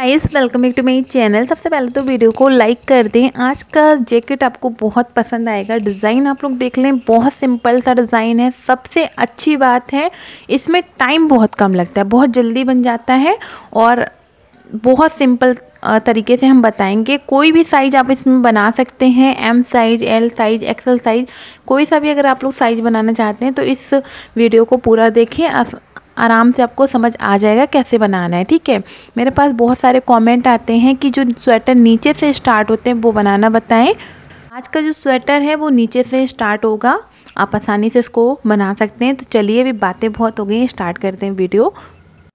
Guys welcome back to my channel. सबसे पहले तो वीडियो को लाइक कर दें। आज का जैकेट आपको बहुत पसंद आएगा। डिज़ाइन आप लोग देख लें, बहुत सिंपल सा डिज़ाइन है। सबसे अच्छी बात है इसमें टाइम बहुत कम लगता है, बहुत जल्दी बन जाता है और बहुत सिंपल तरीके से हम बताएंगे। कोई भी साइज़ आप इसमें बना सकते हैं, M size, L size, XL size, कोई सा भी अगर आप लोग साइज़ बनाना चाहते हैं तो इस वीडियो को पूरा देखें, आराम से आपको समझ आ जाएगा कैसे बनाना है। ठीक है, मेरे पास बहुत सारे कमेंट आते हैं कि जो स्वेटर नीचे से स्टार्ट होते हैं वो बनाना बताएं। आज का जो स्वेटर है वो नीचे से स्टार्ट होगा, आप आसानी से इसको बना सकते हैं। तो चलिए, अभी बातें बहुत हो गई, स्टार्ट करते हैं वीडियो।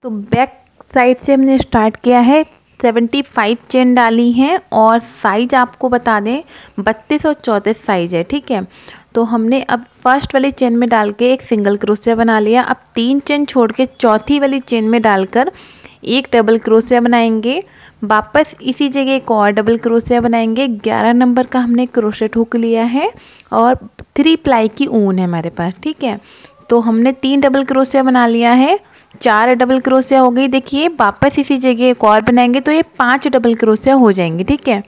तो बैक साइड से हमने स्टार्ट किया है, 75 चेन डाली है और साइज आपको बता दें 32 और 34 साइज है। ठीक है, तो हमने अब फर्स्ट वाली चेन में डाल के एक सिंगल क्रोशिया बना लिया। अब 3 चेन छोड़ के चौथी वाली चेन में डालकर एक डबल क्रोशिया बनाएंगे। वापस इसी जगह एक और डबल क्रोशिया बनाएंगे। 11 नंबर का हमने क्रोशेट हुक लिया है और 3 प्लाई की ऊन है हमारे पास। ठीक है, तो हमने 3 डबल क्रोशिया बना लिया है, 4 डबल क्रोशिया हो गई। देखिए, वापस इसी जगह एक और बनाएंगे तो ये 5 डबल क्रोशिया हो जाएंगे। ठीक है,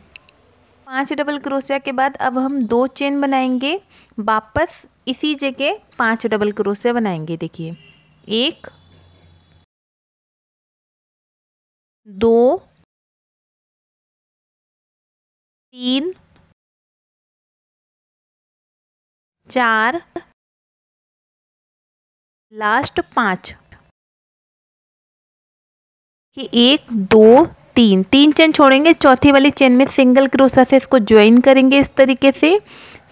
5 डबल क्रोशिया के बाद अब हम 2 चेन बनाएंगे। वापस इसी जगह 5 डबल क्रोशिया बनाएंगे। देखिए, 1 2 3 4 लास्ट 5 कि 1 2 3 चेन छोड़ेंगे, चौथी वाली चेन में सिंगल क्रोशिया से इसको ज्वाइन करेंगे इस तरीके से।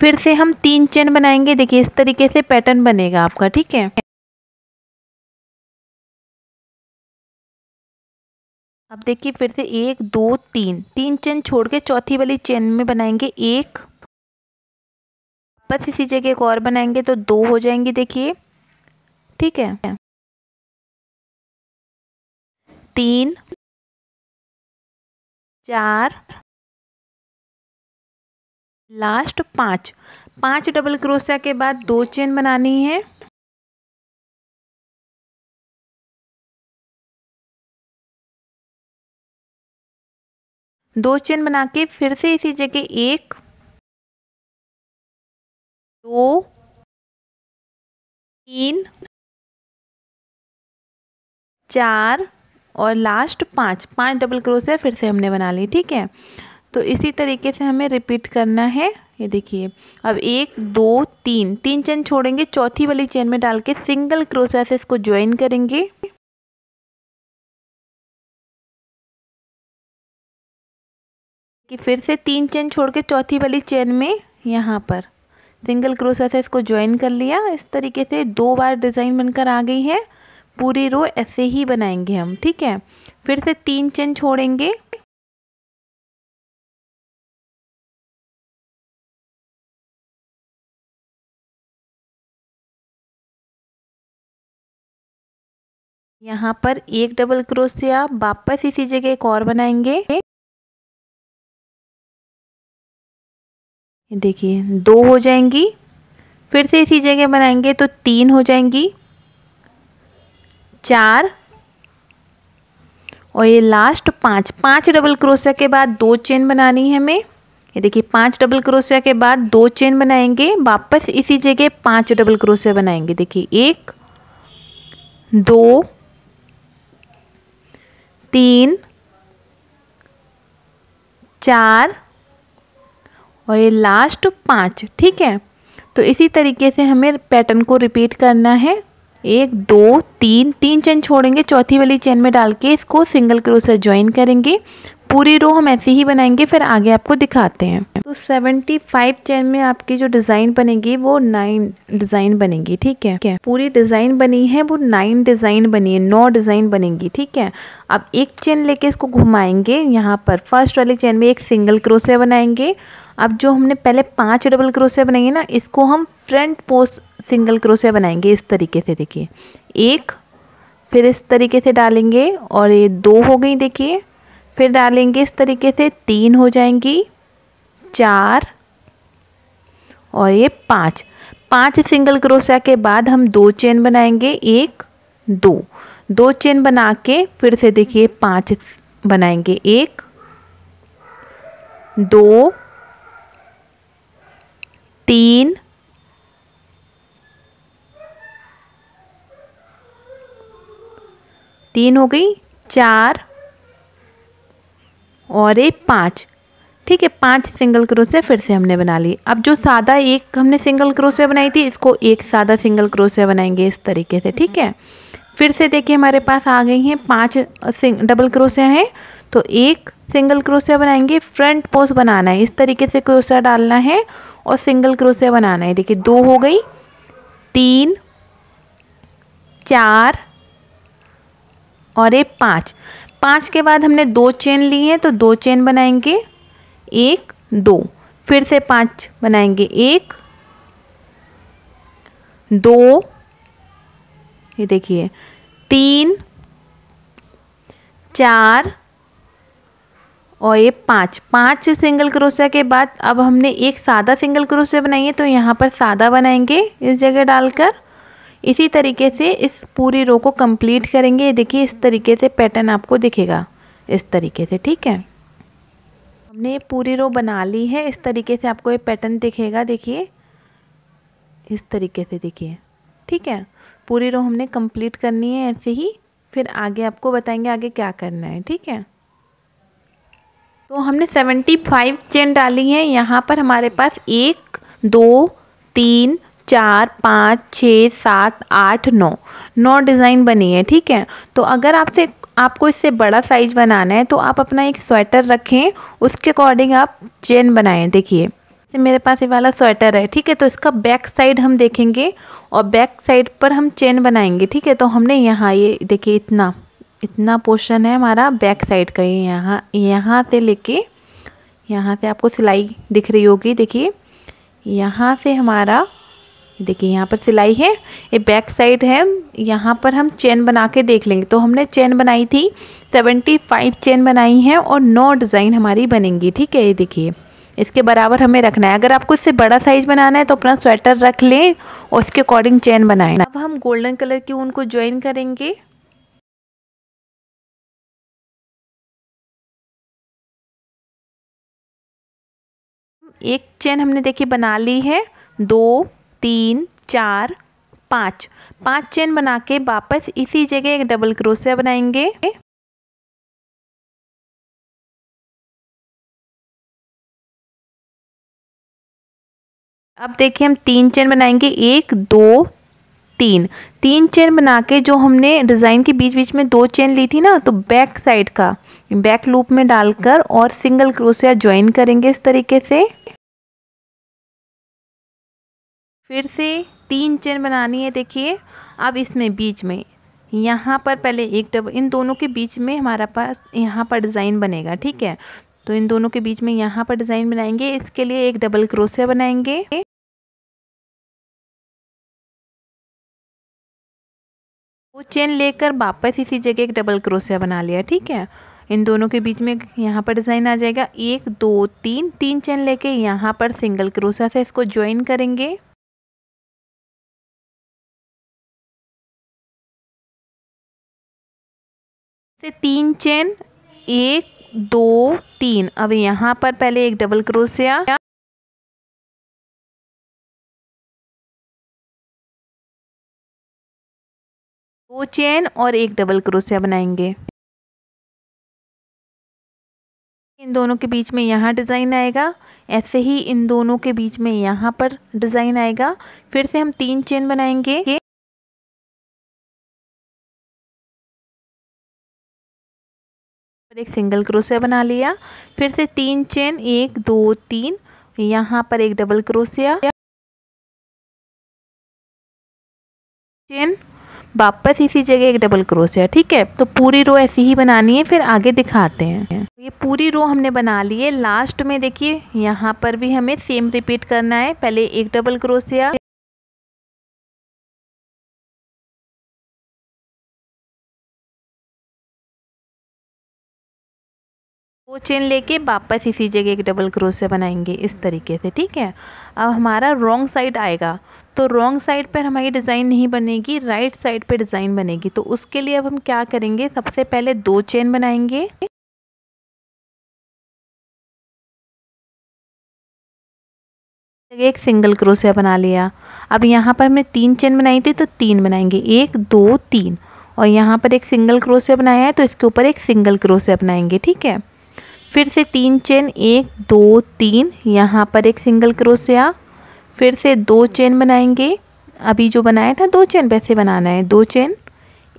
फिर से हम 3 चेन बनाएंगे। देखिए, इस तरीके से पैटर्न बनेगा आपका। ठीक है, अब देखिए फिर से 1 2 3 चेन छोड़ के चौथी वाली चेन में बनाएंगे 1, बस इसी जगह एक और बनाएंगे तो 2 हो जाएंगी। देखिए, ठीक है, 3 4 लास्ट 5 डबल क्रोशिया के बाद 2 चेन बनानी है। दो चेन बना के फिर से इसी जगह 1 2 3 4 और लास्ट 5 डबल क्रोशिया फिर से हमने बना ली। ठीक है, तो इसी तरीके से हमें रिपीट करना है। ये देखिए, अब 1 2 3 चेन छोड़ेंगे, चौथी वाली चेन में डाल के सिंगल क्रोशिया से इसको ज्वाइन करेंगे। कि फिर से 3 चेन छोड़ के चौथी वाली चेन में यहाँ पर सिंगल क्रोशिया से इसको ज्वाइन कर लिया। इस तरीके से 2 बार डिज़ाइन बनकर आ गई है। पूरी रो ऐसे ही बनाएंगे हम। ठीक है, फिर से 3 चेन छोड़ेंगे, यहाँ पर एक डबल क्रोशिया, वापस इसी जगह एक और बनाएंगे। देखिए, 2 हो जाएंगी। फिर से इसी जगह बनाएंगे तो 3 हो जाएंगी, 4 और ये लास्ट 5 डबल क्रोशिया के बाद 2 चेन बनानी है हमें। ये देखिए, 5 डबल क्रोशिया के बाद 2 चेन बनाएंगे, वापस इसी जगह 5 डबल क्रोशिया बनाएंगे। देखिए, 1 2 3 4 और ये लास्ट 5। ठीक है, तो इसी तरीके से हमें पैटर्न को रिपीट करना है। 1 2 3 चेन छोड़ेंगे, चौथी वाली चेन में डाल के इसको सिंगल क्रोशिया ज्वाइन करेंगे। पूरी रो हम ऐसे ही बनाएंगे, फिर आगे आपको दिखाते हैं। तो 75 चेन में आपकी जो डिज़ाइन बनेगी वो 9 डिज़ाइन बनेगी। ठीक है, पूरी डिज़ाइन बनी है वो 9 डिज़ाइन बनी है, 9 डिज़ाइन बनेंगी। ठीक है, अब एक चेन लेके इसको घुमाएंगे। यहाँ पर फर्स्ट वाली चेन में एक सिंगल क्रोशिया बनाएंगे। अब जो हमने पहले 5 डबल क्रोशिया बनाएंगे ना, इसको हम फ्रंट पोस्ट सिंगल क्रोशिया बनाएंगे इस तरीके से। देखिए, 1 फिर इस तरीके से डालेंगे और ये 2 हो गई। देखिए, फिर डालेंगे इस तरीके से 3 हो जाएंगी, 4 और ये 5 सिंगल क्रोशिया के बाद हम 2 चेन बनाएंगे। 1 2 चेन बना के फिर से देखिए बनाएंगे, 1 2 3 3 हो गई, 4 और एक 5। ठीक है, 5 सिंगल क्रोशिया फिर से हमने बना ली। अब जो सादा एक हमने सिंगल क्रोशिया बनाई थी, इसको एक सादा सिंगल क्रोशिया बनाएंगे इस तरीके से। ठीक है, फिर से देखिए हमारे पास आ गई हैं 5 डबल क्रोशिया हैं, तो एक सिंगल क्रोशिया बनाएंगे। फ्रंट पोस्ट बनाना है, इस तरीके से क्रोशिया डालना है और सिंगल क्रोशिया बनाना है। देखिए 2 हो गई, 3 4 और एक 5। 5 के बाद हमने 2 चेन ली हैं, तो 2 चेन बनाएंगे, 1 2। फिर से 5 बनाएंगे, 1 2, ये देखिए 3 4 और ये 5 सिंगल क्रोशिया के बाद अब हमने एक सादा सिंगल क्रोशिया बनाई है, तो यहाँ पर सादा बनाएंगे इस जगह डालकर। इसी तरीके से इस पूरी रो को कंप्लीट करेंगे। देखिए इस तरीके से पैटर्न आपको दिखेगा, इस तरीके से। ठीक है, हमने पूरी रो बना ली है, इस तरीके से आपको ये पैटर्न दिखेगा। देखिए इस तरीके से देखिए। ठीक है, पूरी रो हमने कंप्लीट करनी है ऐसे ही, फिर आगे आपको बताएंगे आगे क्या करना है। ठीक है, तो हमने 75 चेन डाली है। यहाँ पर हमारे पास 1 2 3 4 5 6 7 8 9 डिज़ाइन बनी है। ठीक है, तो अगर आपको इससे बड़ा साइज बनाना है, तो आप अपना एक स्वेटर रखें, उसके अकॉर्डिंग आप चेन बनाएं। देखिए मेरे पास ये वाला स्वेटर है। ठीक है, तो इसका बैक साइड हम देखेंगे और बैक साइड पर हम चेन बनाएंगे। ठीक है, तो हमने यहाँ ये देखिए इतना पोर्शन है हमारा बैक साइड का। ये यहाँ से लेके यहाँ से आपको सिलाई दिख रही होगी। देखिए यहाँ से हमारा, देखिए यहाँ पर सिलाई है, ये बैक साइड है। यहाँ पर हम चेन बना के देख लेंगे। तो हमने चेन बनाई थी, 75 चेन बनाई हैं और 9 डिज़ाइन हमारी बनेंगी। ठीक है, ये देखिए इसके बराबर हमें रखना है। अगर आपको इससे बड़ा साइज बनाना है तो अपना स्वेटर रख लें और उसके अकॉर्डिंग चेन बनाएं। अब हम गोल्डन कलर की ऊन को ज्वाइन करेंगे। एक चेन हमने देखिए बना ली है, 2 3 4 5 चेन बना के वापस इसी जगह एक डबल क्रोशिया बनाएंगे। अब देखिए हम 3 चेन बनाएंगे, 1 2 3 चेन बना के जो हमने डिज़ाइन के बीच बीच में 2 चेन ली थी ना, तो बैक साइड का बैक लूप में डालकर और सिंगल क्रोशिया ज्वाइन करेंगे इस तरीके से। फिर से 3 चेन बनानी है। देखिए अब इसमें बीच में यहाँ पर पहले एक डबल, इन दोनों के बीच में हमारा पास यहाँ पर डिज़ाइन बनेगा। ठीक है, तो इन दोनों के बीच में यहाँ पर डिज़ाइन बनाएंगे। इसके लिए एक डबल क्रोशिया बनाएंगे। वो चेन लेकर वापस इसी जगह एक डबल क्रोशिया बना लिया। ठीक है, इन दोनों के बीच में यहाँ पर डिज़ाइन आ जाएगा। 1 2 3 चेन लेके यहाँ पर सिंगल क्रोशिया से इसको ज्वाइन करेंगे। से 3 चेन, 1 2 3। अब यहाँ पर पहले एक डबल क्रोशिया, 2 चेन और एक डबल क्रोशिया बनाएंगे। इन दोनों के बीच में यहाँ डिज़ाइन आएगा, ऐसे ही इन दोनों के बीच में यहाँ पर डिज़ाइन आएगा। फिर से हम 3 चेन बनाएंगे, एक सिंगल क्रोशिया बना लिया। फिर से 3 चेन, 1 2 3, यहाँ पर एक डबल क्रोशिया, चेन, वापस इसी जगह एक डबल क्रोशिया। ठीक है, तो पूरी रो ऐसी ही बनानी है, फिर आगे दिखाते हैं। ये पूरी रो हमने बना ली है। लास्ट में देखिए यहाँ पर भी हमें सेम रिपीट करना है। पहले एक डबल क्रोशिया, वो चेन लेके वापस इसी जगह एक डबल क्रोशिया बनाएंगे इस तरीके से। ठीक है, अब हमारा रॉन्ग साइड आएगा, तो रॉन्ग साइड पर हमारी डिज़ाइन नहीं बनेगी, राइट साइड पे डिज़ाइन बनेगी। तो उसके लिए अब हम क्या करेंगे, सबसे पहले 2 चेन बनाएंगे, एक सिंगल क्रोशिया बना लिया। अब यहाँ पर हमने 3 चेन बनाई थी तो 3 बनाएंगे, 1 2 3, और यहाँ पर एक सिंगल क्रोशिया बनाया है तो इसके ऊपर एक सिंगल क्रोशिया बनाएंगे। ठीक है, फिर से 3 चेन, 1 2 3, यहाँ पर एक सिंगल क्रोशिया, फिर से 2 चेन बनाएंगे। अभी जो बनाया था 2 चेन वैसे बनाना है, 2 चेन,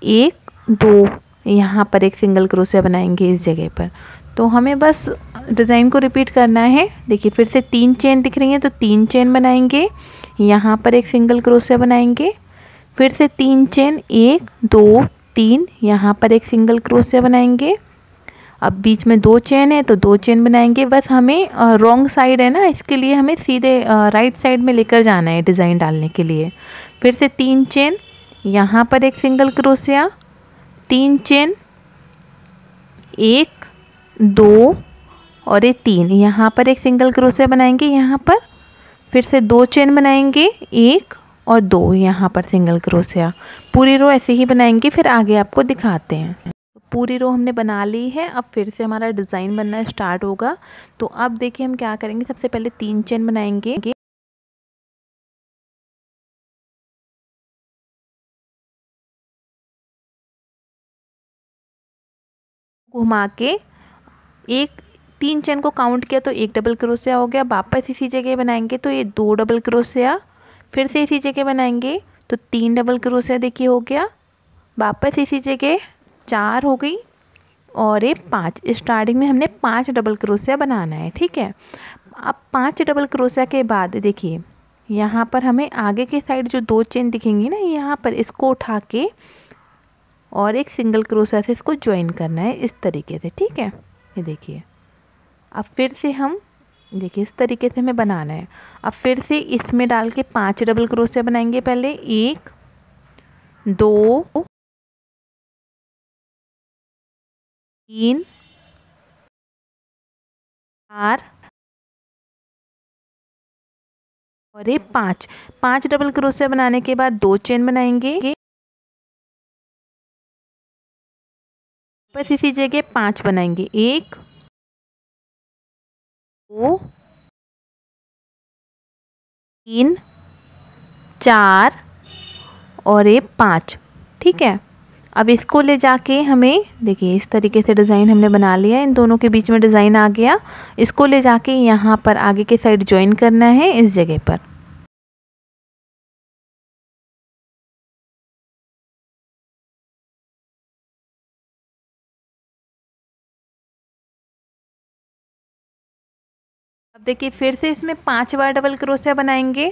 1 2, यहाँ पर एक सिंगल क्रोशिया बनाएंगे इस जगह पर। तो हमें बस डिज़ाइन को रिपीट करना है। देखिए फिर से 3 चेन दिख रही हैं तो 3 चेन बनाएंगे, यहाँ पर एक सिंगल क्रोशिया बनाएंगे, फिर से 3 चेन, 1 2 3, यहाँ पर एक सिंगल क्रोशिया बनाएंगे। अब बीच में 2 चेन है तो 2 चेन बनाएंगे। बस हमें रॉन्ग साइड है ना, इसके लिए हमें सीधे राइट साइड में लेकर जाना है डिज़ाइन डालने के लिए। फिर से 3 चेन, यहाँ पर एक सिंगल क्रोशिया, 3 चेन, 1 2 और ये 3, यहाँ पर एक सिंगल क्रोशिया बनाएंगे यहाँ पर, फिर से 2 चेन बनाएंगे, 1 और 2, यहाँ पर सिंगल क्रोशिया। पूरी रो ऐसे ही बनाएंगे, फिर आगे आपको दिखाते हैं। पूरी रो हमने बना ली है। अब फिर से हमारा डिज़ाइन बनना स्टार्ट होगा। तो अब देखिए हम क्या करेंगे, सबसे पहले 3 चेन बनाएंगे, घुमा के एक 3 चेन को काउंट किया तो 1 डबल क्रोशिया हो गया। वापस इसी जगह बनाएंगे तो ये 2 डबल क्रोशिया, फिर से इसी जगह बनाएंगे तो 3 डबल क्रोशिया देखिए हो गया। वापस इसी जगह 4 हो गई और ये 5। स्टार्टिंग में हमने 5 डबल क्रोशिया बनाना है। ठीक है, अब 5 डबल क्रोशिया के बाद देखिए यहाँ पर हमें आगे के साइड जो 2 चेन दिखेंगी ना, यहाँ पर इसको उठा के और एक सिंगल क्रोशिया से इसको ज्वाइन करना है इस तरीके से। ठीक है, ये देखिए अब फिर से हम देखिए इस तरीके से हमें बनाना है। अब फिर से इसमें डाल के 5 डबल क्रोशिया बनाएंगे। पहले 1 2 3 4 और ये 5 डबल क्रोशिया बनाने के बाद 2 चेन बनाएंगे। बस इसी जगह 5 बनाएंगे, 1 2 3 4 और ये 5। ठीक है, अब इसको ले जाके हमें देखिए इस तरीके से डिज़ाइन हमने बना लिया, इन दोनों के बीच में डिज़ाइन आ गया। इसको ले जाके यहाँ पर आगे के साइड ज्वाइन करना है इस जगह पर। अब देखिए फिर से इसमें 5 बार डबल क्रोशिया बनाएंगे।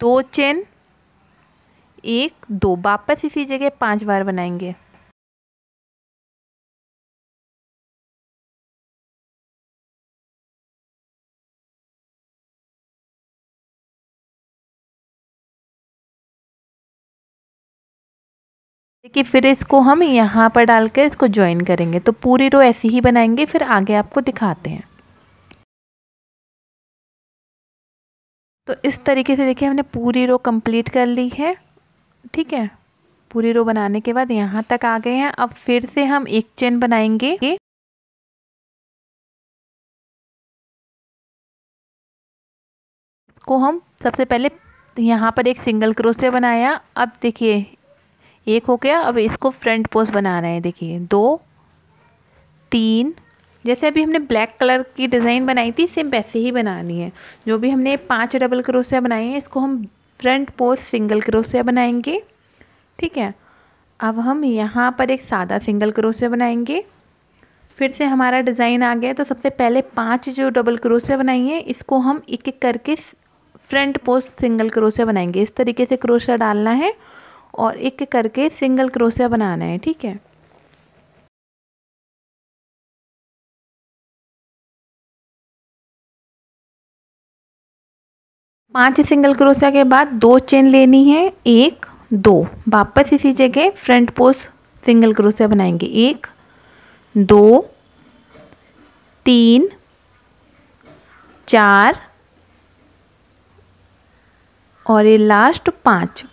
दो चेन, 1 2, वापस इसी जगह 5 बार बनाएंगे। देखिए फिर इसको हम यहाँ पर डालकर इसको ज्वाइन करेंगे। तो पूरी रो ऐसी ही बनाएंगे, फिर आगे आपको दिखाते हैं। तो इस तरीके से देखिए हमने पूरी रो कंप्लीट कर ली है। ठीक है, पूरी रो बनाने के बाद यहाँ तक आ गए हैं। अब फिर से हम एक चेन बनाएंगे। इसको हम सबसे पहले यहाँ पर एक सिंगल क्रोशिया बनाया। अब देखिए एक हो गया। अब इसको फ्रंट पोस्ट बनाना है। देखिए 2 3, जैसे अभी हमने ब्लैक कलर की डिज़ाइन बनाई थी सेम वैसे ही बनानी है। जो भी हमने 5 डबल क्रोशिया बनाए हैं इसको हम फ्रंट पोस्ट सिंगल क्रोशिया बनाएंगे। ठीक है, अब हम यहाँ पर एक सादा सिंगल क्रोशिया बनाएंगे। फिर से हमारा डिज़ाइन आ गया। तो सबसे पहले 5 जो डबल क्रोशिया बनाई हैं इसको हम एक एक करके फ्रंट पोस्ट सिंगल क्रोशिया बनाएंगे। इस तरीके से क्रोशिया डालना है और एक एक करके सिंगल क्रोशिया बनाना है। ठीक है, पांच सिंगल क्रोशिया के बाद 2 चेन लेनी है, 1 2, वापस इसी जगह फ्रंट पोस्ट सिंगल क्रोशिया बनाएंगे। 1 2 3 4 और ये लास्ट 5।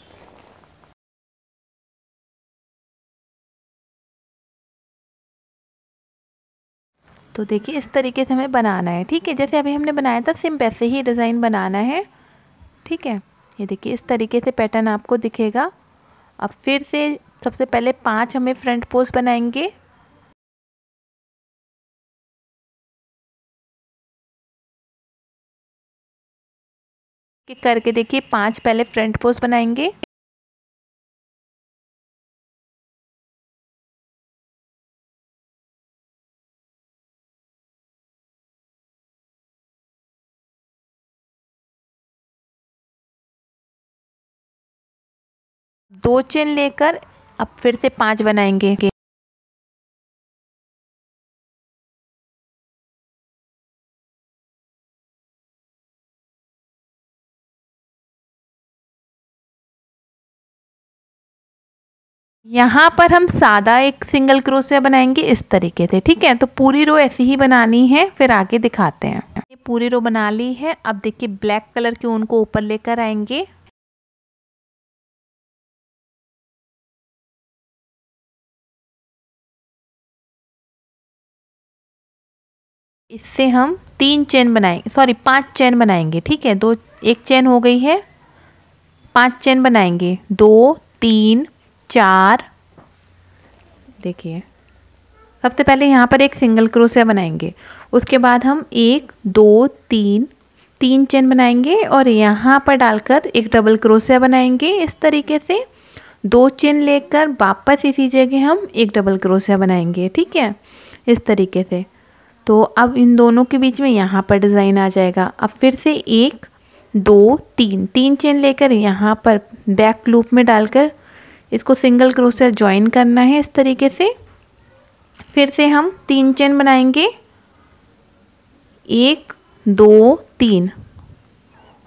तो देखिए इस तरीके से हमें बनाना है, ठीक है। जैसे अभी हमने बनाया था सेम वैसे ही डिज़ाइन बनाना है, ठीक है। ये देखिए इस तरीके से पैटर्न आपको दिखेगा। अब फिर से सबसे पहले 5 हमें फ्रंट पोस्ट बनाएंगे। करके देखिए 5 पहले फ्रंट पोस्ट बनाएंगे। दो चेन लेकर अब फिर से 5 बनाएंगे। यहाँ पर हम सादा एक सिंगल क्रोशिया बनाएंगे इस तरीके से, ठीक है। तो पूरी रो ऐसी ही बनानी है, फिर आगे दिखाते हैं। ये पूरी रो बना ली है। अब देखिए ब्लैक कलर के ऊन को ऊपर लेकर आएंगे। इससे हम 3 चेन बनाएंगे, सॉरी 5 चेन बनाएंगे, ठीक है। एक चेन हो गई है, 5 चेन बनाएंगे। 2 3 4। देखिए सबसे पहले यहाँ पर एक सिंगल क्रोशिया बनाएंगे, उसके बाद हम 1 2 3 चेन बनाएंगे और यहाँ पर डालकर एक डबल क्रोशिया बनाएंगे इस तरीके से। 2 चेन लेकर वापस इसी जगह हम एक डबल क्रोशिया बनाएंगे, ठीक है, इस तरीके से। तो अब इन दोनों के बीच में यहाँ पर डिज़ाइन आ जाएगा। अब फिर से 1 2 3 चेन लेकर यहाँ पर बैक लूप में डालकर इसको सिंगल क्रोशिया ज्वाइन करना है इस तरीके से। फिर से हम 3 चेन बनाएंगे, 1 2 3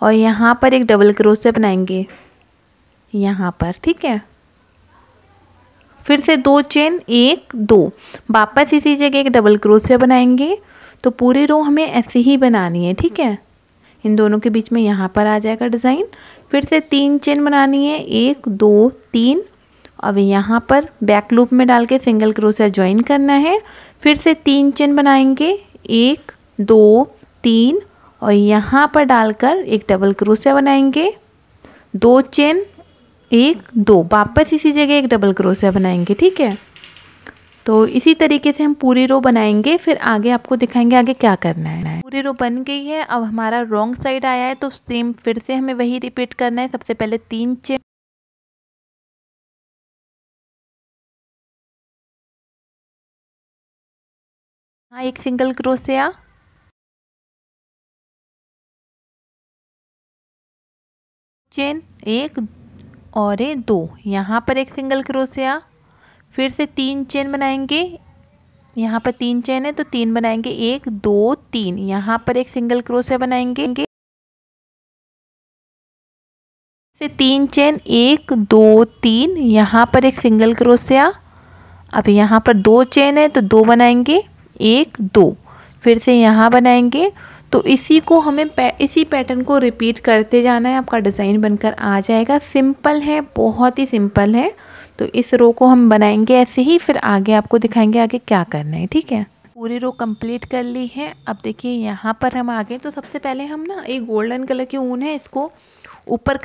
और यहाँ पर एक डबल क्रोशिया बनाएंगे यहाँ पर, ठीक है। फिर से 2 चेन 1 2 वापस इसी जगह एक डबल क्रोशिया बनाएंगे। तो पूरी रो हमें ऐसे ही बनानी है, ठीक है। इन दोनों के बीच में यहाँ पर आ जाएगा डिज़ाइन। फिर से 3 चेन बनानी है, 1 2 3। अब यहाँ पर बैक लूप में डाल के सिंगल क्रोशिया ज्वाइन करना है। फिर से 3 चेन बनाएंगे, 1 2 3 और यहाँ पर डालकर एक डबल क्रोशिया बनाएंगे। 2 चेन 1 2 वापस इसी जगह एक डबल क्रोशिया बनाएंगे, ठीक है। तो इसी तरीके से हम पूरी रो बनाएंगे, फिर आगे आपको दिखाएंगे आगे क्या करना है। पूरी रो बन गई है। अब हमारा रॉन्ग साइड आया है तो सेम फिर से हमें वही रिपीट करना है। सबसे पहले 3 चेन, हाँ एक सिंगल क्रोशिया, चेन 1 और 2, यहाँ पर एक सिंगल क्रोशिया। फिर से 3 चेन बनाएंगे, यहाँ पर 3 चेन है तो 3 बनाएंगे, 1 2 3, यहाँ पर एक सिंगल क्रोशिया बनाएंगे। से 3 चेन 1 2 3, यहाँ पर एक सिंगल क्रोशिया। अब यहाँ पर 2 चेन है तो 2 बनाएंगे, 1 2। फिर से यहाँ बनाएंगे। तो इसी को हमें इसी पैटर्न को रिपीट करते जाना है, आपका डिज़ाइन बनकर आ जाएगा। सिंपल है, बहुत ही सिंपल है। तो इस रो को हम बनाएंगे ऐसे ही, फिर आगे आपको दिखाएंगे आगे क्या करना है, ठीक है। पूरी रो कंप्लीट कर ली है। अब देखिए यहाँ पर हम आगे, तो सबसे पहले हम ना एक गोल्डन कलर की ऊन है, इसको ऊपर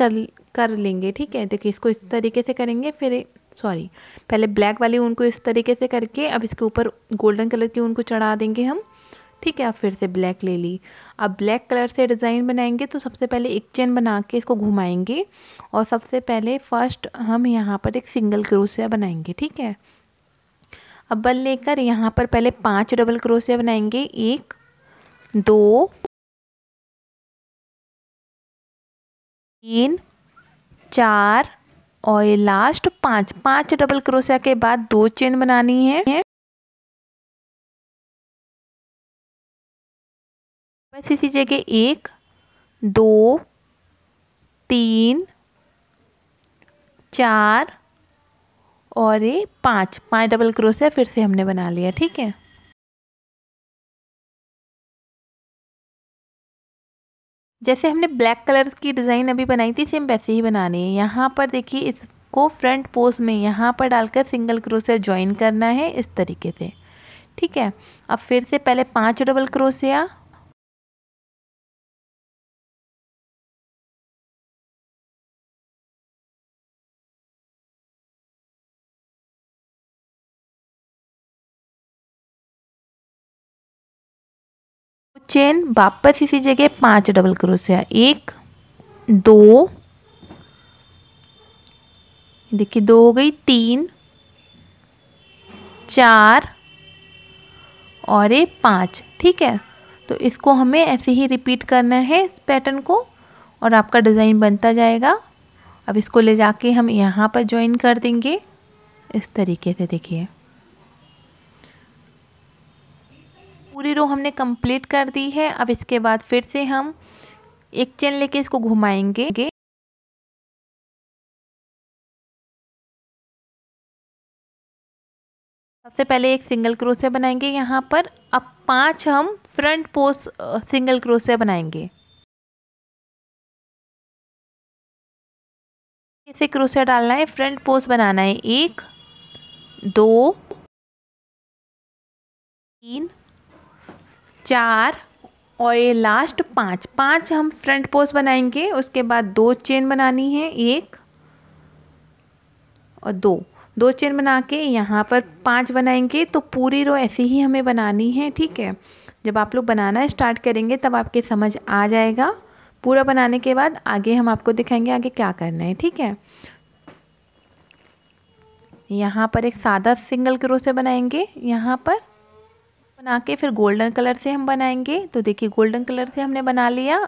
कर लेंगे, ठीक है। देखिए इसको इस तरीके से करेंगे, फिर सॉरी पहले ब्लैक वाली ऊन को इस तरीके से करके अब इसके ऊपर गोल्डन कलर की ऊन को चढ़ा देंगे हम, ठीक है। अब फिर से ब्लैक ले ली। अब ब्लैक कलर से डिज़ाइन बनाएंगे तो सबसे पहले एक चेन बना के इसको घुमाएंगे और सबसे पहले फर्स्ट हम यहाँ पर एक सिंगल क्रोशिया बनाएंगे, ठीक है। अब बल लेकर यहाँ पर पहले 5 डबल क्रोशिया बनाएंगे, 1 2 3 4 और ये लास्ट 5 डबल क्रोशिया के बाद 2 चेन बनानी है। बस इसी जगह 1 2 3 4 और ये 5 डबल क्रोशिया फिर से हमने बना लिया, ठीक है। जैसे हमने ब्लैक कलर की डिज़ाइन अभी बनाई थी सेम वैसे ही बनानी है। यहाँ पर देखिए इसको फ्रंट पोस्ट में यहाँ पर डालकर सिंगल क्रोशिया ज्वाइन करना है इस तरीके से, ठीक है। अब फिर से पहले 5 डबल क्रोशिया, चेन, वापस इसी जगह 5 डबल क्रोशिया, 1 2, देखिए 2 हो गई, 3 4 और ये 5, ठीक है। तो इसको हमें ऐसे ही रिपीट करना है इस पैटर्न को और आपका डिज़ाइन बनता जाएगा। अब इसको ले जाके हम यहाँ पर ज्वाइन कर देंगे इस तरीके से। देखिए पूरी रो हमने कंप्लीट कर दी है। अब इसके बाद फिर से हम एक चेन लेके इसको घुमाएंगे। सबसे पहले एक सिंगल क्रोशिया बनाएंगे यहाँ पर। अब 5 हम फ्रंट पोस्ट सिंगल क्रोशिया बनाएंगे। इसे क्रोशिया डालना है, फ्रंट पोस्ट बनाना है, 1 2 3 4 और ये लास्ट 5 हम फ्रंट पोस्ट बनाएंगे। उसके बाद 2 चेन बनानी है, 1 और 2 चेन बना के यहाँ पर 5 बनाएंगे। तो पूरी रो ऐसे ही हमें बनानी है, ठीक है। जब आप लोग बनाना स्टार्ट करेंगे तब आपके समझ आ जाएगा। पूरा बनाने के बाद आगे हम आपको दिखाएंगे आगे क्या करना है, ठीक है। यहाँ पर एक सादा सिंगल क्रोशिया बनाएंगे, यहाँ पर बना के फिर गोल्डन कलर से हम बनाएंगे। तो देखिए गोल्डन कलर से हमने बना लिया।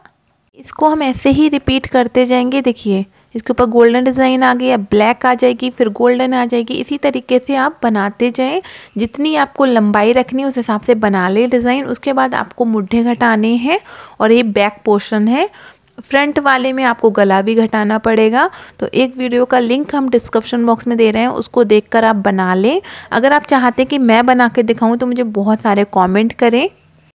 इसको हम ऐसे ही रिपीट करते जाएंगे। देखिए इसके ऊपर गोल्डन डिज़ाइन आ गया, ब्लैक आ जाएगी, फिर गोल्डन आ जाएगी। इसी तरीके से आप बनाते जाएं। जितनी आपको लंबाई रखनी है उस हिसाब से बना ले डिज़ाइन। उसके बाद आपको मुड्ढे घटाने हैं और ये बैक पोर्शन है। फ्रंट वाले में आपको गला भी घटाना पड़ेगा। तो एक वीडियो का लिंक हम डिस्क्रिप्शन बॉक्स में दे रहे हैं, उसको देखकर आप बना लें। अगर आप चाहते हैं कि मैं बना के दिखाऊं तो मुझे बहुत सारे कमेंट करें।